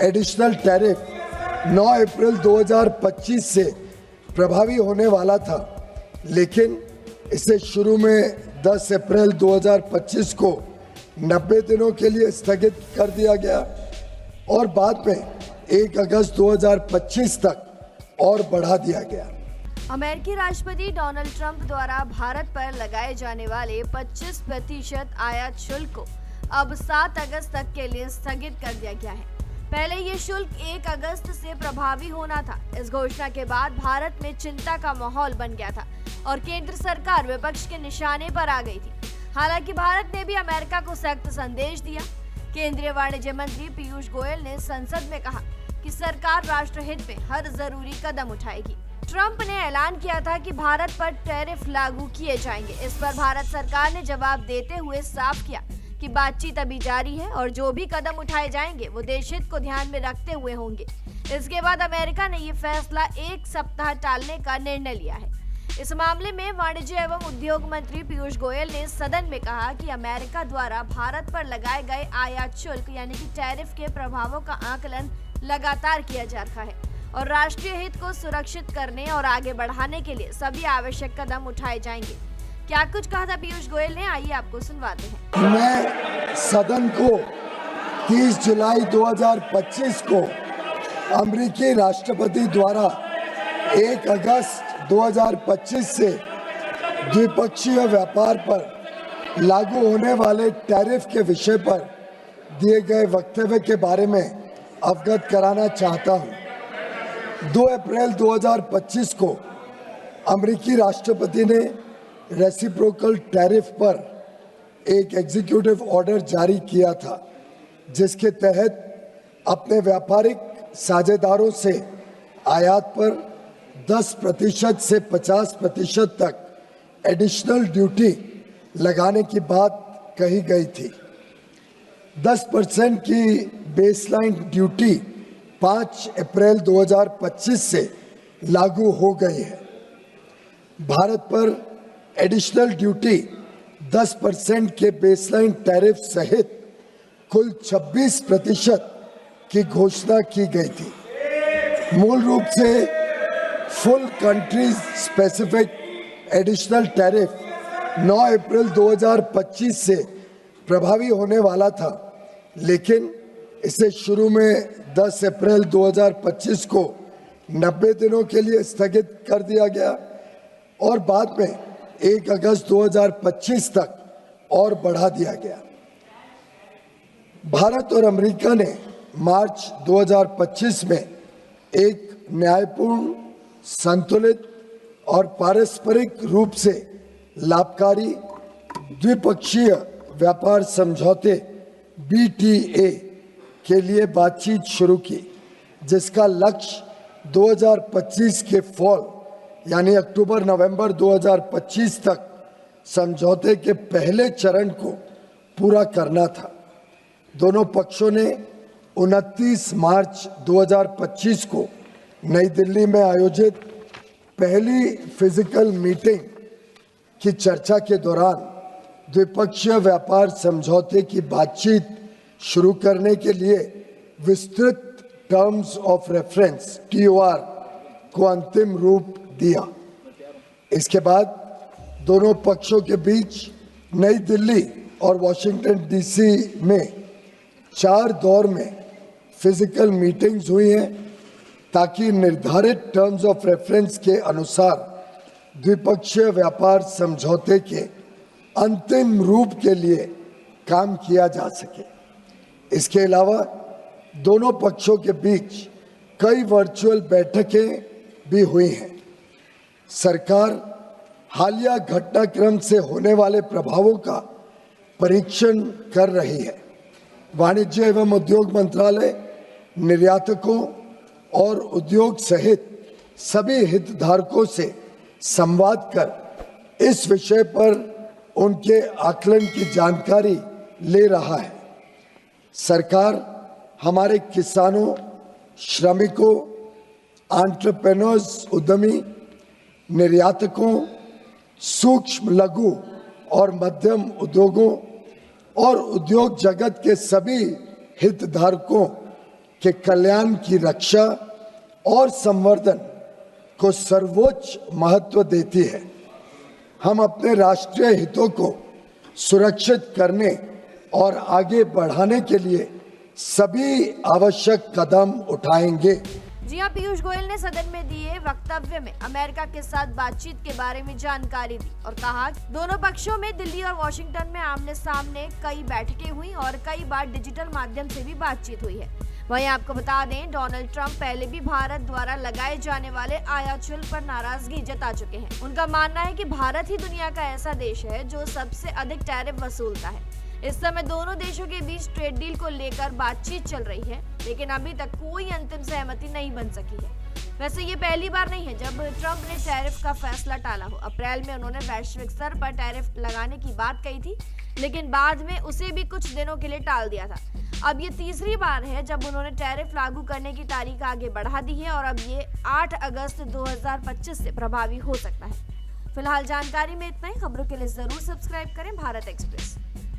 Additional tariff 9 अप्रैल 2025 से प्रभावी होने वाला था, लेकिन इसे शुरू में 10 अप्रैल 2025 को 90 दिनों के लिए स्थगित कर दिया गया और बाद में 1 अगस्त 2025 तक और बढ़ा दिया गया। अमेरिकी राष्ट्रपति डोनाल्ड ट्रंप द्वारा भारत पर लगाए जाने वाले 25% आयात शुल्क को अब 7 अगस्त तक के लिए स्थगित कर दिया गया है। पहले ये शुल्क 1 अगस्त से प्रभावी होना था। इस घोषणा के बाद भारत में चिंता का माहौल बन गया था और केंद्र सरकार विपक्ष के निशाने पर आ गई थी। हालांकि भारत ने भी अमेरिका को सख्त संदेश दिया। केंद्रीय वाणिज्य मंत्री पीयूष गोयल ने संसद में कहा कि सरकार राष्ट्रहित में हर जरूरी कदम उठाएगी। ट्रंप ने ऐलान किया था कि भारत पर टैरिफ लागू किए जाएंगे। इस पर भारत सरकार ने जवाब देते हुए साफ किया कि बातचीत अभी जारी है और जो भी कदम उठाए जाएंगे वो देश हित को ध्यान में रखते हुए होंगे। इसके बाद अमेरिका ने ये फैसला 1 सप्ताह टालने का निर्णय लिया है। इस मामले में वाणिज्य एवं उद्योग मंत्री पीयूष गोयल ने सदन में कहा कि अमेरिका द्वारा भारत पर लगाए गए आयात शुल्क यानी कि टैरिफ के प्रभावों का आकलन लगातार किया जा रहा है और राष्ट्रीय हित को सुरक्षित करने और आगे बढ़ाने के लिए सभी आवश्यक कदम उठाए जाएंगे। क्या कुछ कहा था पीयूष गोयल ने, आइए आपको सुनवाते हैं। मैं सदन को 30 जुलाई 2025 को अमेरिकी राष्ट्रपति द्वारा 1 अगस्त 2025 से द्विपक्षीय व्यापार पर लागू होने वाले टैरिफ के विषय पर दिए गए वक्तव्य के बारे में अवगत कराना चाहता हूं। 2 अप्रैल 2025 को अमेरिकी राष्ट्रपति ने रेसिप्रोकल टैरिफ पर एक एग्जीक्यूटिव ऑर्डर जारी किया था, जिसके तहत अपने व्यापारिक साझेदारों से आयात पर 10% से 50% तक एडिशनल ड्यूटी लगाने की बात कही गई थी। 10% की बेसलाइन ड्यूटी 5 अप्रैल 2025 से लागू हो गई है। भारत पर एडिशनल ड्यूटी 10% के बेसलाइन टैरिफ सहित कुल 26% की घोषणा की गई थी। मूल रूप से full country specific additional tariff 9 अप्रैल 2025 से प्रभावी होने वाला था, लेकिन इसे शुरू में 10 अप्रैल 2025 को 90 दिनों के लिए स्थगित कर दिया गया और बाद में 1 अगस्त 2025 तक और बढ़ा दिया गया। भारत और अमेरिका ने मार्च 2025 में एक न्यायपूर्ण, संतुलित और पारस्परिक रूप से लाभकारी द्विपक्षीय व्यापार समझौते BTA के लिए बातचीत शुरू की, जिसका लक्ष्य 2025 के फॉल यानी अक्टूबर-नवंबर 2025 तक समझौते के पहले चरण को पूरा करना था। दोनों पक्षों ने 29 मार्च 2025 को नई दिल्ली में आयोजित पहली फिजिकल मीटिंग की चर्चा के दौरान द्विपक्षीय व्यापार समझौते की बातचीत शुरू करने के लिए विस्तृत टर्म्स ऑफ रेफरेंस TOR को अंतिम रूप दिया। इसके बाद दोनों पक्षों के बीच नई दिल्ली और वॉशिंगटन DC में 4 दौर में फिजिकल मीटिंग्स हुई हैं ताकि निर्धारित टर्म्स ऑफ रेफरेंस के अनुसार द्विपक्षीय व्यापार समझौते के अंतिम रूप के लिए काम किया जा सके। इसके अलावा दोनों पक्षों के बीच कई वर्चुअल बैठकें भी हुई हैं। सरकार हालिया घटनाक्रम से होने वाले प्रभावों का परीक्षण कर रही है। वाणिज्य एवं उद्योग मंत्रालय निर्यातकों और उद्योग सहित सभी हितधारकों से संवाद कर इस विषय पर उनके आकलन की जानकारी ले रहा है। सरकार हमारे किसानों, श्रमिकों, एंटरप्रेन्योर्स, उद्यमी, निर्यातकों, सूक्ष्म, लघु और मध्यम उद्योगों और उद्योग जगत के सभी हितधारकों के कल्याण की रक्षा और संवर्धन को सर्वोच्च महत्व देती है। हम अपने राष्ट्रीय हितों को सुरक्षित करने और आगे बढ़ाने के लिए सभी आवश्यक कदम उठाएंगे। जी हां, पीयूष गोयल ने सदन में दिए वक्तव्य में अमेरिका के साथ बातचीत के बारे में जानकारी दी और कहा दोनों पक्षों में दिल्ली और वॉशिंगटन में आमने सामने कई बैठकें हुई और कई बार डिजिटल माध्यम से भी बातचीत हुई है। वहीं आपको बता दें, डोनाल्ड ट्रंप पहले भी भारत द्वारा लगाए जाने वाले आयात शुल्क पर नाराजगी जता चुके हैं। उनका मानना है कि भारत ही दुनिया का ऐसा देश है जो सबसे अधिक टैरिफ वसूलता है। इस समय दोनों देशों के बीच ट्रेड डील को लेकर बातचीत चल रही है, लेकिन अभी तक कोई अंतिम सहमति नहीं बन सकी है। वैसे ये पहली बार नहीं है जब ट्रंप ने टैरिफ का फैसला टाला हो। अप्रैल में उन्होंने वैश्विक स्तर पर टैरिफ लगाने की बात कही थी, लेकिन बाद में उसे भी कुछ दिनों के लिए टाल दिया था। अब ये तीसरी बार है जब उन्होंने टैरिफ लागू करने की तारीख आगे बढ़ा दी है और अब ये 8 अगस्त 2025 से प्रभावी हो सकता है। फिलहाल जानकारी में इतना ही। खबरों के लिए जरूर सब्सक्राइब करें भारत एक्सप्रेस।